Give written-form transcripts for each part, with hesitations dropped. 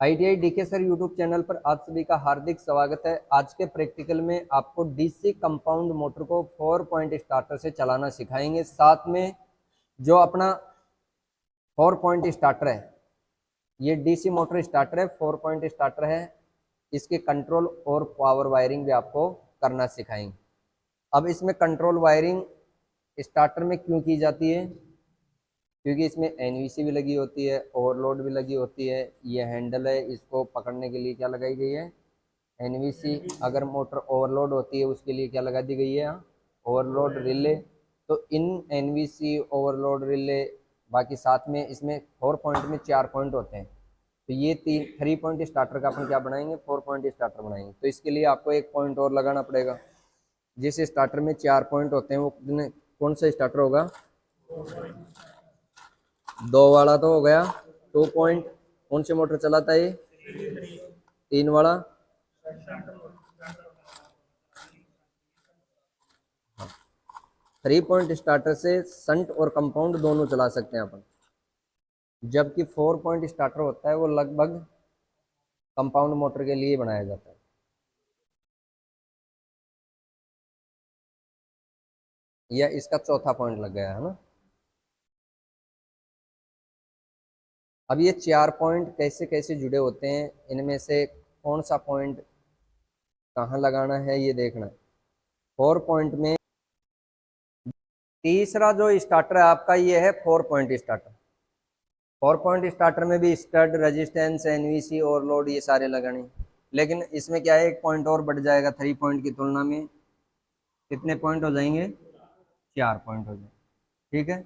ITI DK sir YouTube channel पर आप सभी का हार्दिक स्वागत है। आज के प्रैक्टिकल में आपको डीसी कंपाउंड मोटर को 4 पॉइंट स्टार्टर से चलाना सिखाएंगे। साथ में जो अपना 4 पॉइंट स्टार्टर है, ये डीसी मोटर स्टार्टर है, 4 पॉइंट स्टार्टर है। इसके कंट्रोल और पावर वायरिंग भी आपको करना सिखाएंगे। अब इसमें कंट्रोल वायरिंग स्टार्टर में क्यों की जाती है? क्योंकि इसमें एनवीसी भी लगी होती है, ओवरलोड भी लगी होती है। ये हैंडल है, इसको पकड़ने के लिए क्या लगाई गई है? एनवीसी। अगर मोटर ओवरलोड होती है उसके लिए क्या लगा दी गई है? Overload relay. तो इन एनवीसी, ओवरलोड रिले, बाकी साथ में इसमें 4 पॉइंट में 4 पॉइंट होते हैं। तो ये 3 पॉइंट स्टार्टर का अपन क्या बनाएंगे? 4 पॉइंट स्टार्टर बनाएंगे। तो इसके लिए आपको एक पॉइंट और लगाना पड़ेगा। जिस स्टार्टर में 4 पॉइंट होते हैं वो कौन सा स्टार्टर होगा? 2 वाला तो हो गया 2 पॉइंट। कौन सी मोटर चलाता है ये? 3 वाला 3 पॉइंट स्टार्टर से संट और कंपाउंड दोनों चला सकते हैं अपन। जबकि 4 पॉइंट स्टार्टर होता है वो लगभग कंपाउंड मोटर के लिए बनाया जाता है। या इसका चौथा पॉइंट लग गया है ना। अब ये 4 पॉइंट कैसे कैसे जुड़े होते हैं, इनमें से कौन सा पॉइंट कहाँ लगाना है ये देखना है। 4 पॉइंट में तीसरा जो स्टार्टर है आपका ये है 4 पॉइंट स्टार्टर। 4 पॉइंट स्टार्टर में भी स्टड, रेजिस्टेंस, एनवीसी और लोड ये सारे लगाने। लेकिन इसमें क्या है, एक पॉइंट और बढ़ जाएगा 3 पॉइंट की तुलना में। कितने पॉइंट हो जाएंगे? 4 पॉइंट हो जाएंगे। ठीक है।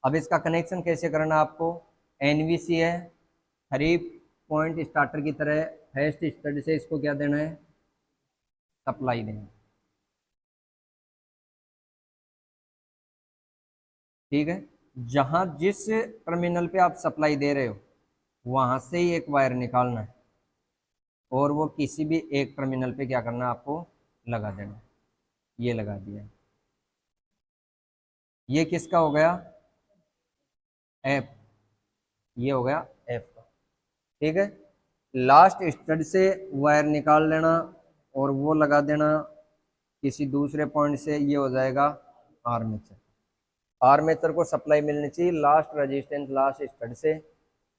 अब इसका कनेक्शन कैसे करना आपको? एनवीसी है, 3 पॉइंट स्टार्टर की तरह फर्स्ट स्टड से इसको क्या देना है? सप्लाई देना। ठीक है। जहां जिस टर्मिनल पे आप सप्लाई दे रहे हो वहां से ही एक वायर निकालना है और वो किसी भी एक टर्मिनल पे क्या करना है? आपको लगा देना है। ये लगा दिया। ये किसका हो गया? एफ। ये हो गया एफ का। ठीक है। लास्ट स्टड से वायर निकाल लेना और वो लगा देना किसी दूसरे पॉइंट से। ये हो जाएगा आर्मेचर। आर्मेचर को सप्लाई मिलनी चाहिए लास्ट रेजिस्टेंस, लास्ट स्टड से।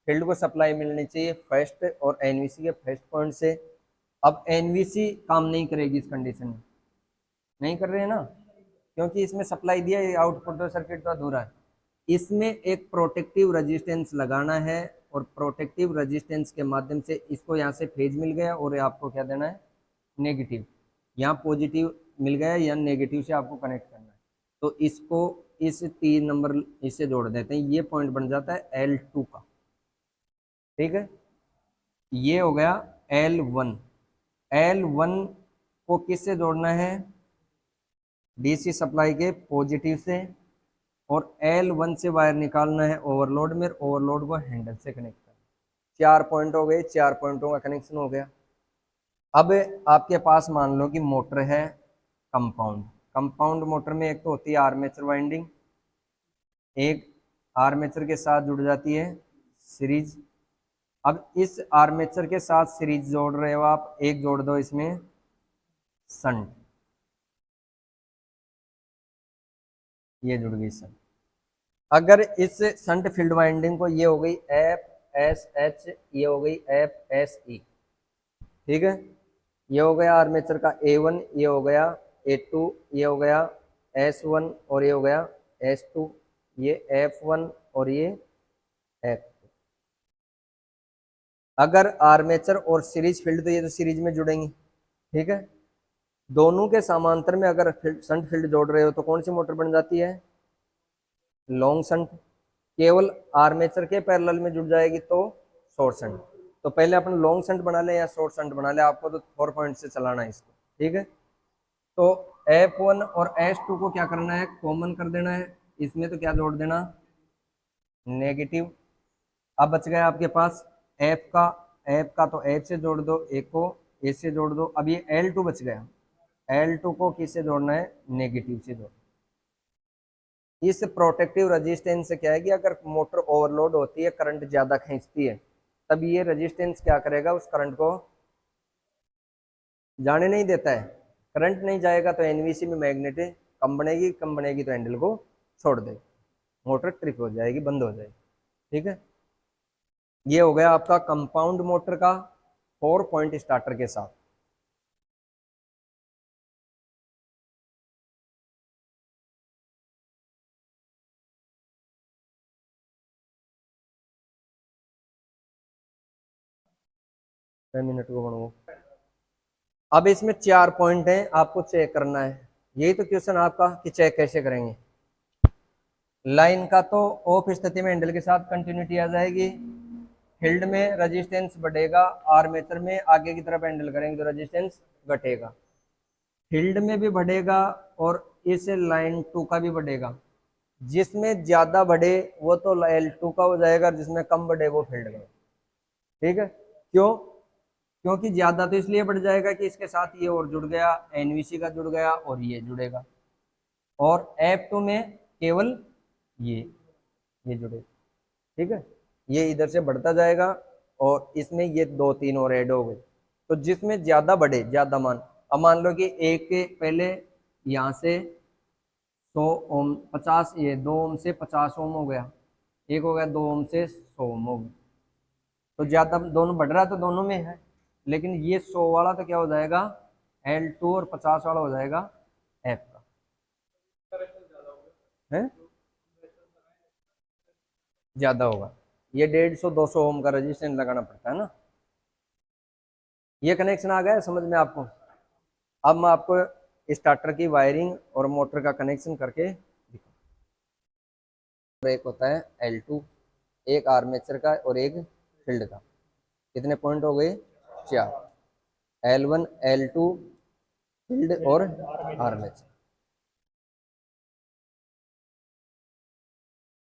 फील्ड को सप्लाई मिलनी चाहिए फर्स्ट और एनवीसी के फर्स्ट पॉइंट से। अब एनवीसी काम नहीं करेगी इस कंडीशन में। नहीं कर रहे हैं ना, क्योंकि इसमें सप्लाई दिया है, आउटपुट तो सर्किट तो अधूरा है। इसमें एक प्रोटेक्टिव रेजिस्टेंस लगाना है और प्रोटेक्टिव रेजिस्टेंस के माध्यम से इसको यहाँ से फेज मिल गया और आपको क्या देना है? नेगेटिव। यहाँ पॉजिटिव मिल गया या नेगेटिव से आपको कनेक्ट करना है। तो इसको इस 3 नंबर इससे जोड़ देते हैं। ये पॉइंट बन जाता है L2 का। ठीक है। ये हो गया L1। L1 को किससे जोड़ना है? डीसी सप्लाई के पॉजिटिव से। और L1 से वायर निकालना है ओवरलोड में, ओवरलोड को हैंडल से कनेक्ट करना। 4 पॉइंट हो गए, 4 पॉइंटों का कनेक्शन हो गया। अब आपके पास मान लो कि मोटर है कंपाउंड। कंपाउंड मोटर में एक तो होती है आर्मेचर वाइंडिंग, एक आर्मेचर के साथ जुड़ जाती है सीरीज। अब इस आर्मेचर के साथ सीरीज जोड़ रहे हो आप, एक जोड़ दो इसमें संट। ये जुड़ गई संट। अगर इस संट फील्ड वाइंडिंग को, ये हो गई एफ एस एच, ये हो गई एफ एस ई। ठीक है। ये हो गया आर्मेचर का A1, ये हो गया A2, ये हो गया S1 और ये हो गया S2, ये F1 और ये F2। अगर आर्मेचर और सीरीज फील्ड, तो ये तो सीरीज में जुड़ेंगी। ठीक है। दोनों के समांतर में अगर संट फील्ड जोड़ रहे हो तो कौन सी मोटर बन जाती है? Long shunt. केवल आर्मेचर के पैरेलल में जुड़ जाएगी तो शॉर्ट संट। तो पहले अपन लॉन्ग संट बना ले या शॉर्ट संट बना ले, आपको तो 4 पॉइंट से चलाना है इसको। ठीक है। तो F1 और S2 को क्या करना है? कॉमन कर देना है। इसमें तो क्या जोड़ देना? नेगेटिव। अब बच गया आपके पास F का। F का तो F से जोड़ दो, एक को A से जोड़ दो। अब ये L2 बच गया। L2 को किससे जोड़ना है? नेगेटिव से जोड़ना। इस प्रोटेक्टिव रेजिस्टेंस से क्या है कि अगर मोटर ओवरलोड होती है, करंट ज्यादा खींचती है, तब ये रेजिस्टेंस क्या करेगा, उस करंट को जाने नहीं देता है। करंट नहीं जाएगा तो एनवीसी में मैग्नेट कम बनेगी तो हैंडल को छोड़ देगी, मोटर ट्रिप हो जाएगी, बंद हो जाएगी। ठीक है, ये हो गया आपका कंपाउंड मोटर का 4 पॉइंट स्टार्टर के साथ। मिनट को बनू, अब इसमें 4 पॉइंट हैं, आपको चेक करना है। यही तो क्वेश्चन आपका कि चेक कैसे करेंगे। लाइन का तो ऑफ स्थिति में हैंडल के साथ कंटिन्यूटी आ जाएगी, फील्ड में रेजिस्टेंस बढ़ेगा, आर्मेचर में आगे की तरफ हैंडल करेंगे तो रेजिस्टेंस घटेगा, फील्ड में भी बढ़ेगा और इस लाइन 2 का भी बढ़ेगा। जिसमें ज्यादा बढ़े वो तो L2 का हो जाएगा, जिसमें कम बढ़े वो फील्ड का। ठीक है, क्यों? क्योंकि ज्यादा तो इसलिए बढ़ जाएगा कि इसके साथ ये और जुड़ गया, एनवीसी का जुड़ गया और ये जुड़ेगा, और F2 में केवल ये जुड़ेगा। ठीक है, ये इधर से बढ़ता जाएगा और इसमें ये 2 3 और ऐड हो गए। तो जिसमें ज्यादा बढ़े, ज्यादा मान, अब मान लो कि एक के पहले यहाँ से 100 ओम 50, ये 2 ओम से 50 ओम हो गया, एक हो गया 2 ओम से 100 ओम हो गया, तो ज्यादा दोनों बढ़ रहा है तो दोनों में है, लेकिन ये 100 वाला तो क्या हो जाएगा L2 और 50 वाला हो जाएगा F का है, ज्यादा होगा। ये 150 200 ओम का रजिस्टेंस लगाना पड़ता है ना। ये कनेक्शन आ गया समझ में आपको? अब मैं आपको स्टार्टर की वायरिंग और मोटर का कनेक्शन करके दिखाऊं। एक होता है L2, एक आर्मेचर का और एक फील्ड का। कितने पॉइंट हो गए? 4, L1 L2 फील्ड और आर्मेचर।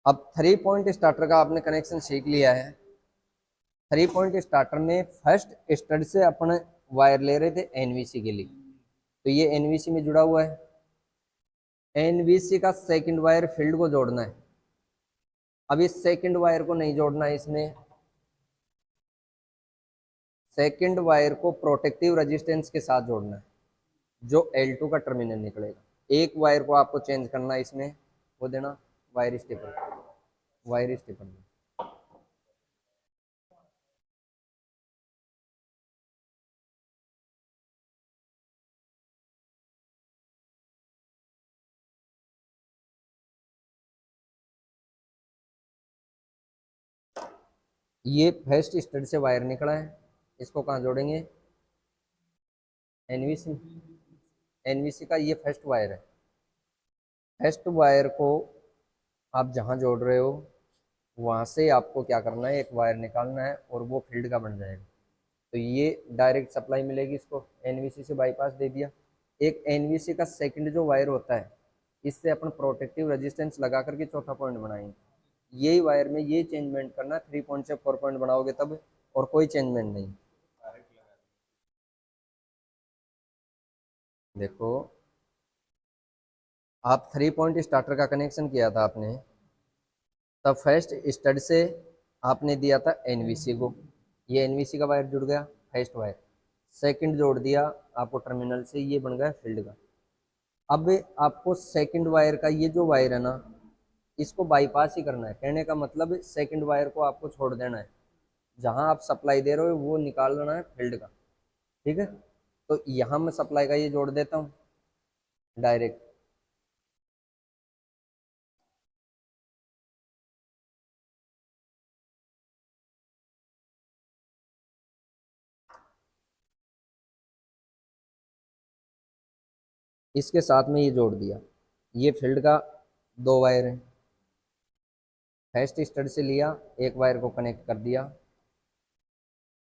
अब 3 पॉइंट स्टार्टर का आपने कनेक्शन सीख लिया है। 3 पॉइंट स्टार्टर में फर्स्ट स्टड से अपन वायर ले रहे थे एनवीसी के लिए, तो ये एनवीसी में जुड़ा हुआ है। एनवीसी का सेकंड वायर फील्ड को जोड़ना है। अब इस सेकंड वायर को नहीं जोड़ना है, इसमें सेकंड वायर को प्रोटेक्टिव रेजिस्टेंस के साथ जोड़ना है, जो L2 का टर्मिनल निकलेगा। एक वायर को आपको चेंज करना है, इसमें वो देना वायर स्टेपर, वायर स्टेपर। ये फर्स्ट स्टड से वायर निकला है, इसको कहाँ जोड़ेंगे? एनवीसी। एनवीसी का ये फर्स्ट वायर है। फर्स्ट वायर को आप जहाँ जोड़ रहे हो वहाँ से आपको क्या करना है, एक वायर निकालना है और वो फील्ड का बन जाएगा। तो ये डायरेक्ट सप्लाई मिलेगी, इसको एनवीसी से बाईपास दे दिया। एक एनवीसी का सेकंड जो वायर होता है, इससे अपन प्रोटेक्टिव रेजिस्टेंस लगा करके चौथा पॉइंट बनाएंगे। यही वायर में ये चेंजमेंट करना, 3 पॉइंट से 4 पॉइंट बनाओगे तब, और कोई चेंजमेंट नहीं। देखो, आप 3 पॉइंट स्टार्टर का कनेक्शन किया था आपने, तब फर्स्ट स्टड से आपने दिया था एनवीसी को, ये एनवीसी का वायर जुड़ गया फर्स्ट वायर। सेकंड जोड़ दिया आपको टर्मिनल से, ये बन गया फील्ड का। अब आपको सेकंड वायर का ये जो वायर है ना, इसको बाईपास ही करना है। कहने का मतलब सेकंड वायर को आपको छोड़ देना है, जहां आप सप्लाई दे रहे हो वो निकाल लेना है फील्ड का। ठीक है, तो यहाँ मैं सप्लाई का ये जोड़ देता हूँ डायरेक्ट। इसके साथ में ये जोड़ दिया, ये फील्ड का 2 वायर है। फर्स्ट स्टड से लिया, एक वायर को कनेक्ट कर दिया,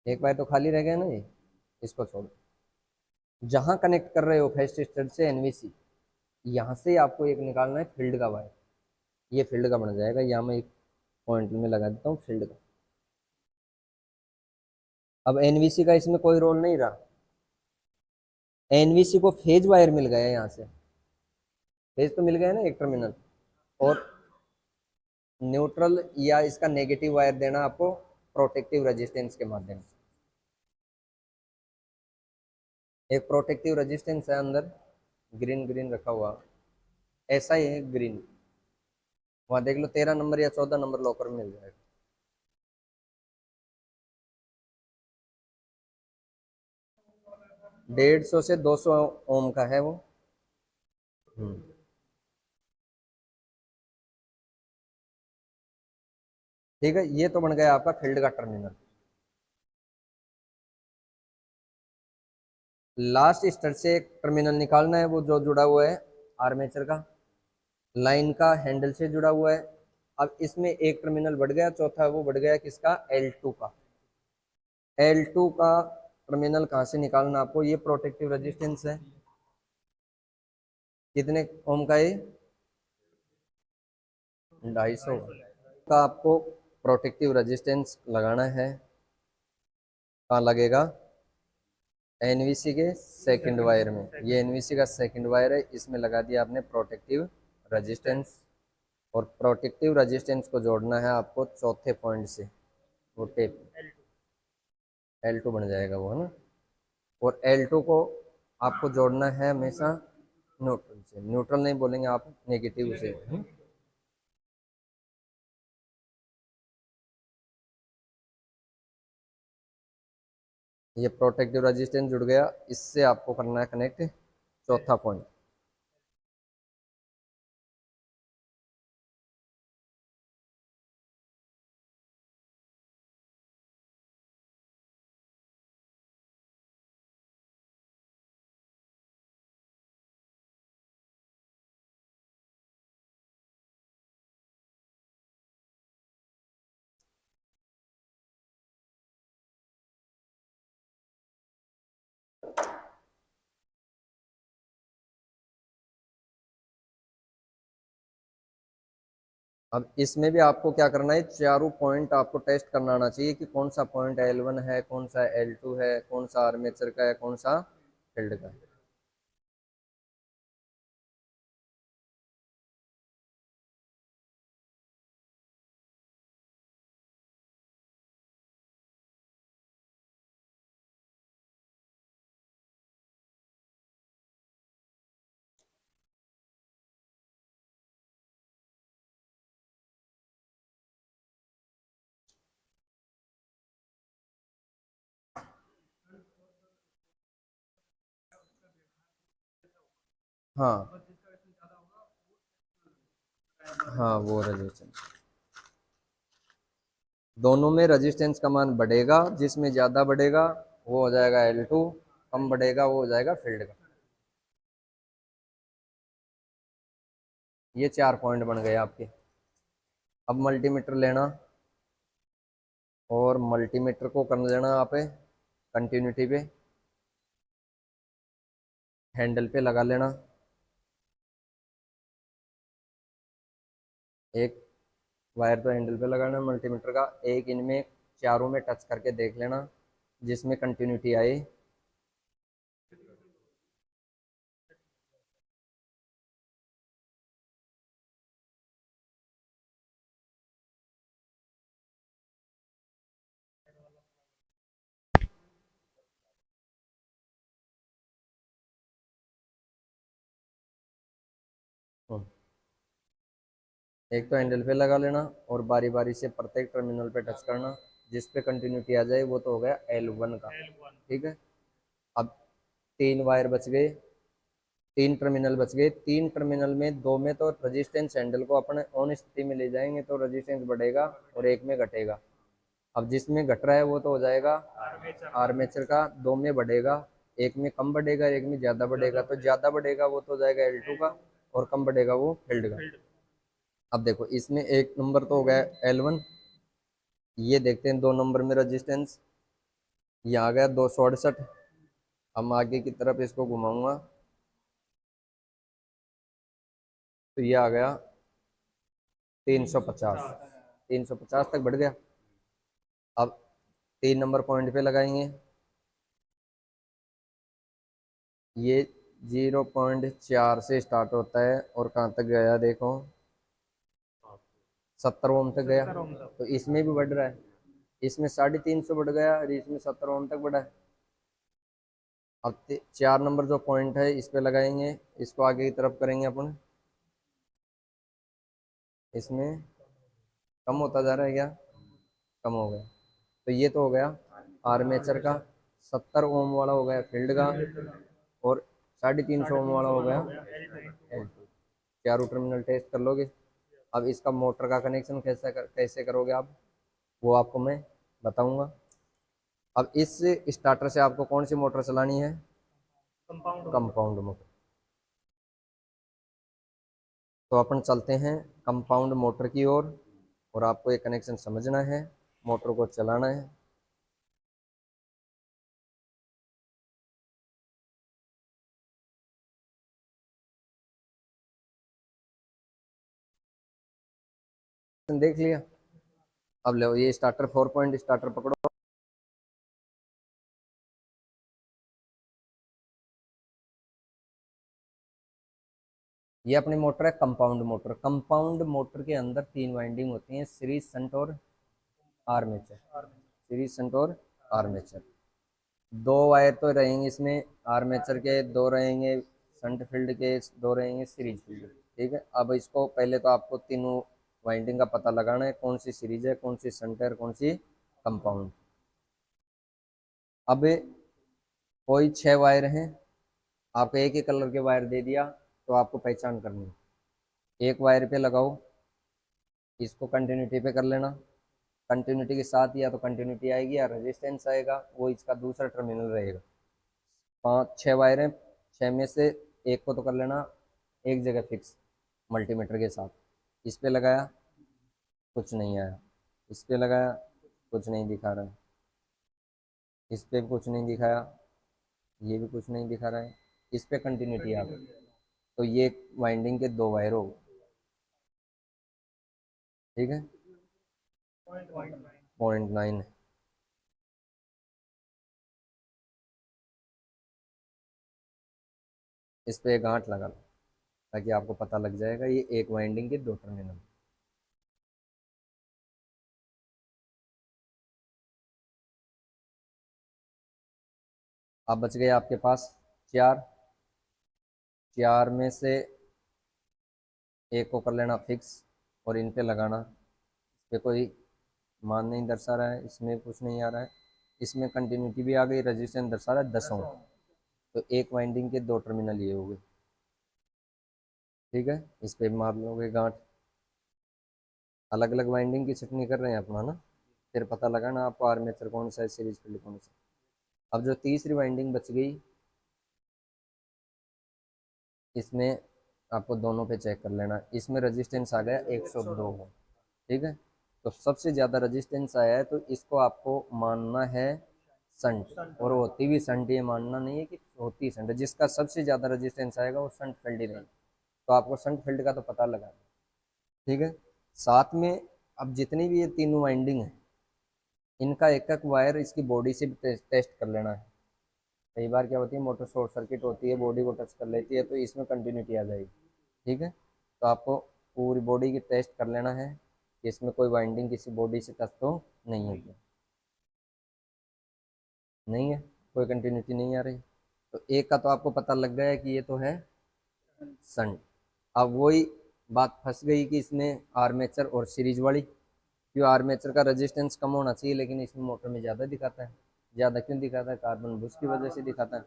एक वायर तो खाली रह गया ना, ये इसको छोड़। जहां कनेक्ट कर रहे हो फर्स्ट स्टड से एनवीसी, यहाँ से आपको एक निकालना है फील्ड का वायर, ये फील्ड का बन जाएगा। यहाँ मैं एक पॉइंट में लगा देता हूँ फील्ड का। अब एनवीसी का इसमें कोई रोल नहीं रहा, एनवीसी को फेज वायर मिल गया, यहाँ से फेज तो मिल गया ना एक टर्मिनल, और न्यूट्रल या इसका नेगेटिव वायर देना आपको प्रोटेक्टिव रेजिस्टेंस के माध्यम से। एक प्रोटेक्टिव रेजिस्टेंस है अंदर, ग्रीन ग्रीन रखा हुआ, ऐसा ही है ग्रीन, वहां देख लो 13 नंबर या 14 नंबर लॉकर में मिल जाएगा। डेढ़ सौ से 200 ओम का है वो। ठीक है, ये तो बन गया आपका फील्ड का टर्मिनल। लास्ट स्तर से एक टर्मिनल निकालना है, वो जो जुड़ा हुआ है आर्मेचर का लाइन का हैंडल से जुड़ा हुआ है। अब इसमें एक टर्मिनल बढ़ गया, चौथा वो बढ़ गया किसका, L2 का। L2 का टर्मिनल कहाँ से निकालना आपको, ये प्रोटेक्टिव रेजिस्टेंस है, कितने ओम का है, 250 का आपको प्रोटेक्टिव रेजिस्टेंस लगाना है। कहाँ लगेगा, एनवीसी के सेकंड वायर में। ये एनवीसी का सेकंड वायर है, इसमें लगा दिया आपने प्रोटेक्टिव रेजिस्टेंस। और प्रोटेक्टिव रेजिस्टेंस को जोड़ना है आपको चौथे पॉइंट से, वो टेप L2 बन जाएगा वो, है ना। और L2 को आपको जोड़ना है हमेशा न्यूट्रल से, न्यूट्रल नहीं बोलेंगे आप, नेगेटिव से। ये प्रोटेक्टिव रेजिस्टेंस जुड़ गया, इससे आपको करना है कनेक्ट चौथा पॉइंट। अब इसमें भी आपको क्या करना है, चारों पॉइंट आपको टेस्ट करना आना चाहिए कि कौन सा पॉइंट L1 है, कौन सा L2 है, कौन सा आर्मेचर का है, कौन सा फील्ड का है। हाँ हाँ, वो रेजिस्टेंस, दोनों में रेजिस्टेंस का मान बढ़ेगा, जिसमें ज्यादा बढ़ेगा वो हो जाएगा L2, कम बढ़ेगा वो हो जाएगा फील्ड का। ये 4 पॉइंट बन गए आपके। अब मल्टीमीटर लेना, और मल्टीमीटर को कर लेना आप कंटिन्यूटी पे, हैंडल पे लगा लेना। एक वायर तो हैंडल पे लगाना मल्टीमीटर का, एक इनमें चारों में टच करके देख लेना जिसमें कंटिन्यूटी आए। एक तो हैंडल पे लगा लेना, और बारी बारी से प्रत्येक टर्मिनल पे टच करना, जिस पे कंटिन्यूटी आ जाए वो तो हो गया L1 का। ठीक है, अब 3 वायर बच गए, 3 टर्मिनल बच गए। 3 टर्मिनल में 2 में तो रजिस्टेंस हैंडल को अपने ऑन स्थिति में ले जाएंगे तो रजिस्टेंस बढ़ेगा, और एक में घटेगा। अब जिसमें घट रहा है वो तो हो जाएगा आर्मेचर का, 2 में बढ़ेगा, एक में कम बढ़ेगा, एक में ज्यादा बढ़ेगा। तो ज्यादा बढ़ेगा वो तो हो जाएगा L2 का, और कम बढ़ेगा वो फील्ड का। अब देखो इसमें एक नंबर तो हो गया L1, ये देखते हैं 2 नंबर में रजिस्टेंस, ये आ गया 268। हम आगे की तरफ इसको घुमाऊंगा तो ये आ गया 350, 350 तक बढ़ गया। अब 3 नंबर पॉइंट पे लगाएंगे, ये 0.4 से स्टार्ट होता है और कहाँ तक गया देखो, 70 ओम तक गया। तो इसमें भी बढ़ रहा है, इसमें 350 बढ़ गया और इसमें 70 ओम तक बढ़ा है। अब 4 नंबर जो पॉइंट है इस पे लगाएंगे, इसको आगे की तरफ करेंगे अपन, इसमें कम होता जा रहा है क्या, कम हो गया। तो ये तो हो गया आर्मेचर का, 70 ओम वाला हो गया फील्ड का, और 350 ओम वाला हो गया L2। चारों टर्मिनल टेस्ट कर लोगे। अब इसका मोटर का कनेक्शन कैसे करोगे आप, वो आपको मैं बताऊंगा। अब इस स्टार्टर से आपको कौन सी मोटर चलानी है, कंपाउंड मोटर। तो अपन चलते हैं कंपाउंड मोटर की ओर, और आपको ये कनेक्शन समझना है, मोटर को चलाना है। देख लिया। अब लो ये स्टार्टर 4 पॉइंट स्टार्टर पकड़ो। ये अपनी मोटर है कंपाउंड मोटर। कंपाउंड मोटर के अंदर 3 वाइंडिंग होती हैं, सीरीज, शंट और आर्मेचर। सीरीज, शंट और आर्मेचर। 2 वायर तो रहेंगे इसमें आर्मेचर के, 2 रहेंगे शंट फील्ड के, 2 रहेंगे सीरीज फील्ड। ठीक है। अब इसको पहले तो आपको तीनों वाइंडिंग का पता लगाना है, कौन सी सीरीज है, कौन सी शंट है, कौन सी कंपाउंड। अब कोई 6 वायर हैं, आपको एक ही कलर के वायर दे दिया, तो आपको पहचान करनी है। एक वायर पे लगाओ, इसको कंटिन्यूटी पे कर लेना। कंटिन्यूटी के साथ या तो कंटिन्यूटी आएगी या रेजिस्टेंस आएगा, वो इसका दूसरा टर्मिनल रहेगा। 5 6 वायर हैं, 6 में से एक को तो कर लेना एक जगह फिक्स मल्टीमीटर के साथ। इस पे लगाया, कुछ नहीं आया। इस पे लगाया, कुछ नहीं दिखा रहा है। इस पे भी कुछ नहीं दिखाया, ये भी कुछ नहीं दिखा रहा है। इस पे कंटिन्यूटी आ गई, तो ये वाइंडिंग के 2 वायर हो गए। ठीक है। 0.9। इस पे एक गांठ लगा लो, ताकि आपको पता लग जाएगा ये एक वाइंडिंग के 2 टर्मिनल। अब बच गए आपके पास 4। 4 में से एक को कर लेना फिक्स, और इन पे लगाना। इस पे कोई मान नहीं दर्शा रहा है, इसमें कुछ नहीं आ रहा है। इसमें कंटिन्यूटी भी आ गई, रजिस्टेंस दर्शा रहा है 10 ओम। तो एक वाइंडिंग के 2 टर्मिनल ये हो गए। ठीक है। इस पे भी मार लोगे गांठ। अलग अलग वाइंडिंग की छटनी कर रहे हैं अपना ना, फिर पता लगा ना आपको आर्मेचर कौन सा है, सीरीज फील्ड कौन सा। अब जो तीसरी वाइंडिंग बच गई, इसमें आपको दोनों पे चेक कर लेना। इसमें रेजिस्टेंस आ गया 102 ओम। ठीक है। तो सबसे ज़्यादा रेजिस्टेंस आया है, तो इसको आपको मानना है संट, और होती भी संट, ये मानना नहीं है कि होती संट। जिसका सबसे ज़्यादा रेजिस्टेंस आएगा वो संट फील्ड ही रहेगी। तो आपको संट फील्ड का तो पता लगा। ठीक है। साथ में अब जितनी भी ये तीनों वाइंडिंग है, इनका एक एक वायर इसकी बॉडी से भी टेस्ट कर लेना है। कई बार क्या होती है, मोटर शॉर्ट सर्किट होती है, बॉडी को टच कर लेती है, तो इसमें कंटिन्यूटी आ जाएगी। ठीक है। तो आपको पूरी बॉडी की टेस्ट कर लेना है कि इसमें कोई वाइंडिंग किसी बॉडी से टच तो नहीं है क्या। नहीं है, कोई कंटिन्यूटी नहीं आ रही। तो एक का तो आपको पता लग गया है कि ये तो है सन। अब वही बात फंस गई कि इसमें आर्मेचर और सीरीज वाली, क्यों आर्मेचर का रेजिस्टेंस कम होना चाहिए, लेकिन इसमें मोटर में ज़्यादा दिखाता है। ज़्यादा क्यों दिखाता है, कार्बन बुश की वजह से दिखाता है।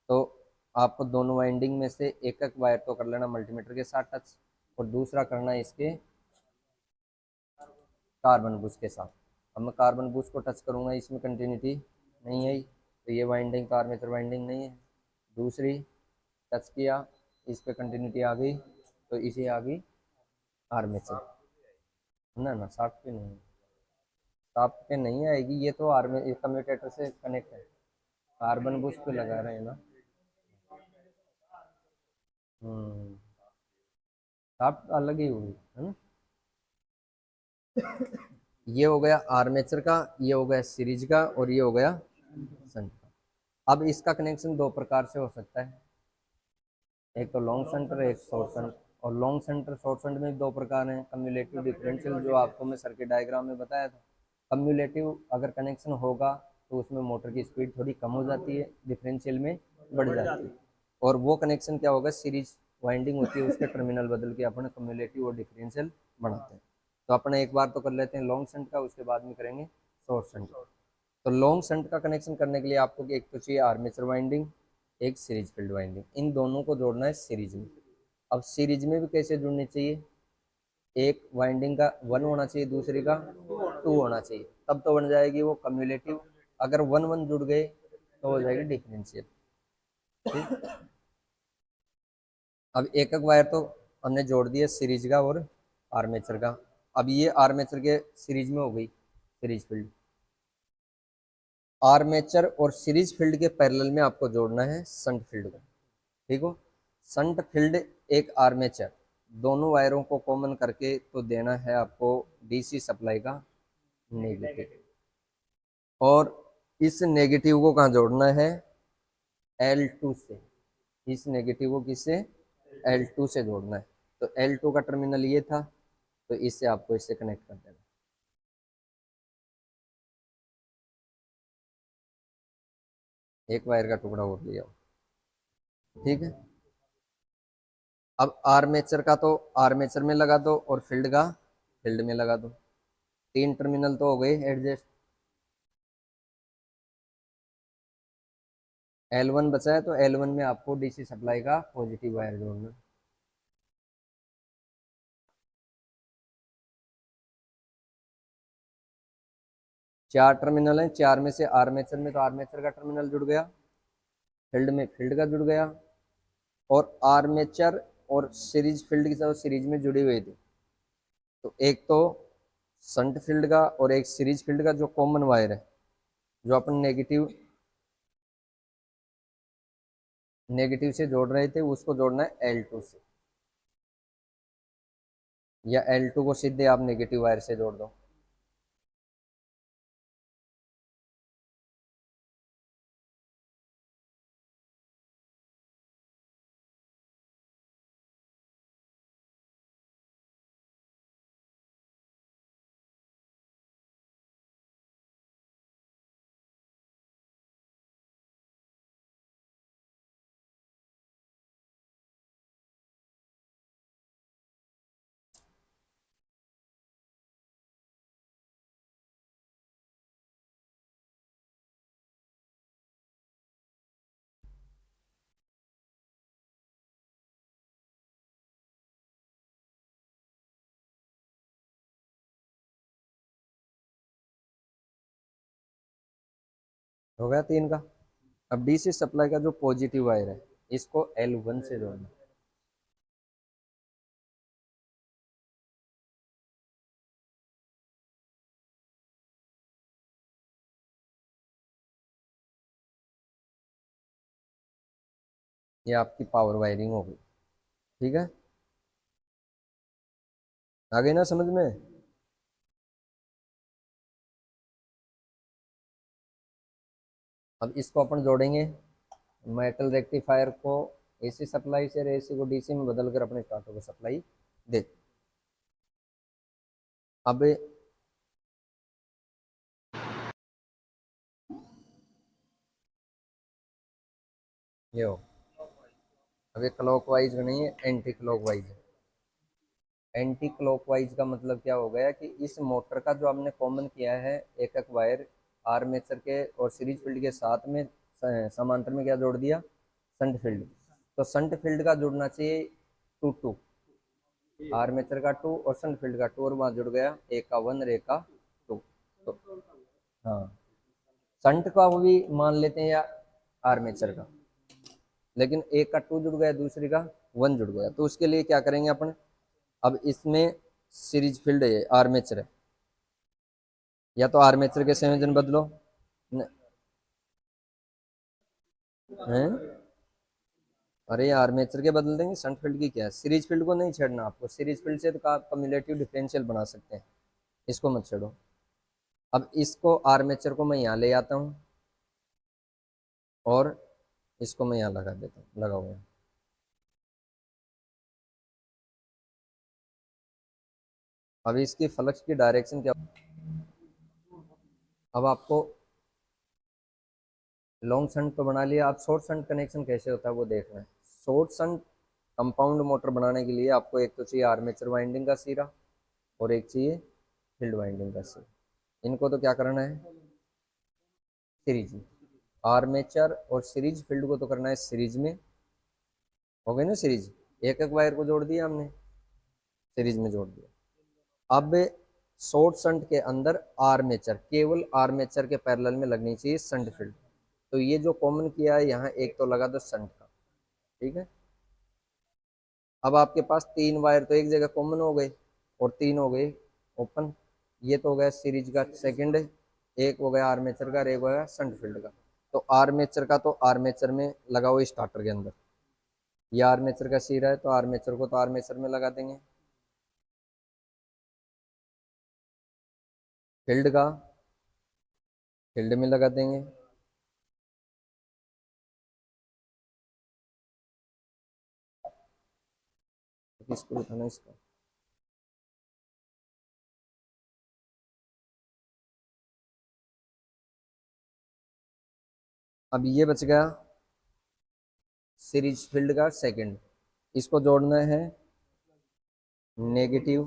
तो आपको दोनों वाइंडिंग में से एक एक वायर तो कर लेना मल्टीमीटर के साथ टच, और दूसरा करना है इसके कार्बन बुश के साथ। अब मैं कार्बन बुश को टच करूंगा, इसमें कंटिन्यूटी नहीं आई, तो ये वाइंडिंग तो आर्मेचर वाइंडिंग नहीं है। दूसरी टच किया, इस पे कंटिन्यूटी आ गई, तो इसे आ गई आर्मेचर। ना ना, साफ्ट पे नहीं, साफ्ट पे नहीं आएगी, ये तो आर्मे कम्यूटेटर से कनेक्ट है। कार्बन बुश पे लगा रहे हैं ना। हम्म। साफ्ट अलग ही होगी, है ना। ये हो गया आर्मेचर का, ये हो गया सीरीज का, और ये हो गया शंट का। अब इसका कनेक्शन 2 प्रकार से हो सकता है, एक तो लॉन्ग सेंटर, एक शॉर्ट सेंटर। और लॉन्ग सेंटर शॉर्ट सेंटर में 2 प्रकार हैं। कम्युलेटिव डिफरेंशियल जो आपको मैं सर्किट डायग्राम में बताया था, कम्युलेटिव अगर कनेक्शन होगा तो उसमें मोटर की स्पीड थोड़ी कम हो जाती है, डिफरेंशियल में बढ़ जाती है। और वो कनेक्शन क्या होगा, सीरीज वाइंडिंग होती है, उसके टर्मिनल बदल के अपन कम्युलेटिव और डिफरेंशियल बनाते हैं। तो अपन एक बार तो कर लेते हैं लॉन्ग शंट का, उसके बाद में करेंगे शॉर्ट शंट का। तो लॉन्ग शंट का कनेक्शन करने के लिए आपको एक तो चाहिए आर्मेचर वाइंडिंग, एक सीरीज फील्ड वाइंडिंग, इन दोनों को जोड़ना है सीरीज में। अब सीरीज में भी कैसे जुड़नी चाहिए, एक वाइंडिंग का 1 होना चाहिए, दूसरी का 2 होना चाहिए, तब तो बन जाएगी वो कम्युलेटिव। अगर 1 1 जुड़ गए तो हो जाएगी डिफरेंशियल। ठीक, अब एक एक वायर तो हमने जोड़ दिया सीरीज का और आर्मेचर का। अब ये आर्मेचर के सीरीज में हो गई सीरीज फील्ड। आर्मेचर और सीरीज फील्ड के पैरेलल में आपको जोड़ना है शंट फील्ड को। ठीक हो, शंट फील्ड एक आर्मेचर, दोनों वायरों को कॉमन करके तो देना है आपको डीसी सप्लाई का नेगेटिव। और इस नेगेटिव को कहाँ जोड़ना है, L2 से। इस नेगेटिव को किससे, L2 से जोड़ना है। तो L2 का टर्मिनल ये था, तो इससे आपको इससे कनेक्ट कर देना। एक वायर का टुकड़ा और लिया, ठीक है। अब आर्मेचर का तो आर्मेचर में लगा दो और फील्ड का फील्ड में लगा दो, 3 टर्मिनल तो हो गए एडजस्ट। L1 बचा है, तो L1 में आपको डीसी सप्लाई का पॉजिटिव वायर जोड़ना। 4 टर्मिनल है, 4 में से आर्मेचर में तो आर्मेचर का टर्मिनल जुड़ गया, फील्ड में फील्ड का जुड़ गया। और आर्मेचर और सीरीज फील्ड की तरह सीरीज में जुड़ी हुई थी, तो एक तो शंट फील्ड का और एक सीरीज फील्ड का जो कॉमन वायर है, जो अपन नेगेटिव नेगेटिव से जोड़ रहे थे, उसको जोड़ना है L2 से, या L2 को सीधे आप नेगेटिव वायर से जोड़ दो। हो गया 3 का। अब डीसी सप्लाई का जो पॉजिटिव वायर है, इसको L1 से जोड़ना। ये आपकी पावर वायरिंग हो गई, ठीक है। आ गई ना समझ में। अब इसको अपन जोड़ेंगे मेटल रेक्टिफायर को एसी सप्लाई से, एसी को डीसी में बदल कर अपने स्टार्टर को सप्लाई दे। अब ये हो, अब ये क्लॉकवाइज नहीं है, एंटी क्लॉकवाइज है। एंटी क्लॉकवाइज का मतलब क्या हो गया कि इस मोटर का जो हमने कॉमन किया है एक एक वायर आर्मेचर के और सीरीज फील्ड के साथ में समांतर में क्या जोड़ दिया, शंट फील्ड। तो शंट फील्ड का जुड़ना चाहिए 2 2, आर्मेचर का 2 और शंट फील्ड का 2, और वहां जुड़ गया एक का 1 और एक का 2। तो हाँ, शंट का वो भी मान लेते हैं या आर्मेचर का, लेकिन एक का 2 जुड़ गया, दूसरी का 1 जुड़ गया, तो उसके लिए क्या करेंगे अपन। अब इसमें सीरीज फील्ड है, आर्मेचर है, या तो आर्मेचर के संयोजन बदलो हैं। अरे आर्मेचर के बदल देंगे, शंट फील्ड की क्या है, सीरीज फील्ड को नहीं छेड़ना आपको, सीरीज फील्ड से तो आप कम्युलेटिव डिफरेंशियल बना सकते हैं, इसको मत छेड़ो। अब इसको आर्मेचर को मैं यहाँ ले आता हूँ और इसको मैं यहाँ लगा देता हूँ, लगा हुआ है। अब इसकी फ्लक्स की डायरेक्शन क्या, अब आपको लॉन्ग शंट तो बना लिया, आप शॉर्ट शंट कनेक्शन कैसे होता है वो देखना है। शॉर्ट शंट कंपाउंड मोटर बनाने के लिए आपको एक तो चाहिए आर्मेचर वाइंडिंग का सिरा और एक चाहिए फील्ड वाइंडिंग का सिरा। इनको तो क्या करना है, सीरीज में। आर्मेचर और सीरीज, फील्ड को तो करना है सीरीज में, हो गई ना सीरीज, एक एक वायर को जोड़ दिया हमने, सीरीज में जोड़ दिया। अब शॉर्ट शंट के अंदर आर्मेचर, केवल आर्मेचर के पैरेलल में लगनी चाहिए शंट फील्ड। तो ये जो कॉमन किया है यहाँ, एक तो लगा दो शंट का, ठीक है। अब आपके पास तीन वायर तो एक जगह कॉमन हो गए और तीन हो गए ओपन। ये तो हो गया सीरीज का सेकंड, एक हो गया आर्मेचर का और एक हो गया शंट फील्ड का। तो आर्मेचर का तो आर्मेचर में लगाओ स्टार्टर के अंदर, ये आर्मेचर का सिरा है तो आर्मेचर को तो आर्मेचर में लगा देंगे, फील्ड का फील्ड में लगा देंगे। तो किसको उठाना इसका, अब ये बच गया सीरीज फील्ड का सेकंड, इसको जोड़ना है नेगेटिव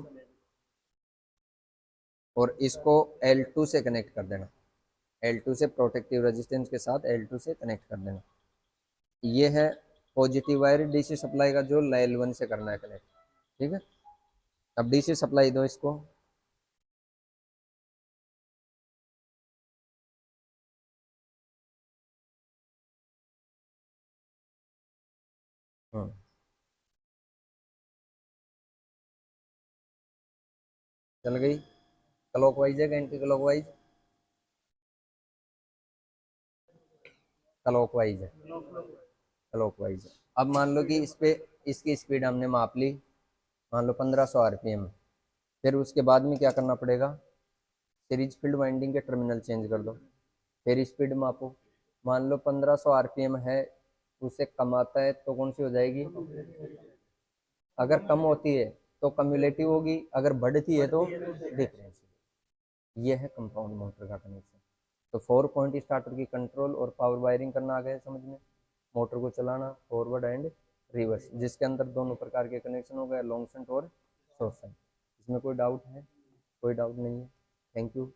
और इसको L2 से कनेक्ट कर देना, L2 से प्रोटेक्टिव रेजिस्टेंस के साथ L2 से कनेक्ट कर देना। ये है पॉजिटिव वायर डीसी सप्लाई का जो L1 से करना है कनेक्ट, ठीक है। अब डीसी सप्लाई दो इसको, हाँ चल गई। क्लॉकवाइज है एंटी क्लॉकवाइज, क्लॉकवाइज है, क्लॉकवाइज है। अब मान लो कि इस पे इसकी स्पीड हमने माप ली, मान लो 1500 आरपीएम। फिर उसके बाद में क्या करना पड़ेगा, सीरीज फील्ड वाइंडिंग के टर्मिनल चेंज कर दो, फिर स्पीड मापो। मान लो 1500 आरपीएम है, उससे कम आता है तो कौन सी हो जाएगी, अगर कम होती है तो कम्युलेटिव होगी, अगर बढ़ती है तो डिफरेंस। ये है कंपाउंड मोटर का कनेक्शन। तो 4 पॉइंट स्टार्टर की कंट्रोल और पावर वायरिंग करना आ गया समझ में। मोटर को चलाना फॉरवर्ड एंड रिवर्स, जिसके अंदर दोनों प्रकार के कनेक्शन हो गए, लॉन्ग शंट और शॉर्ट शंट। इसमें कोई डाउट है, कोई डाउट नहीं है। Thank you.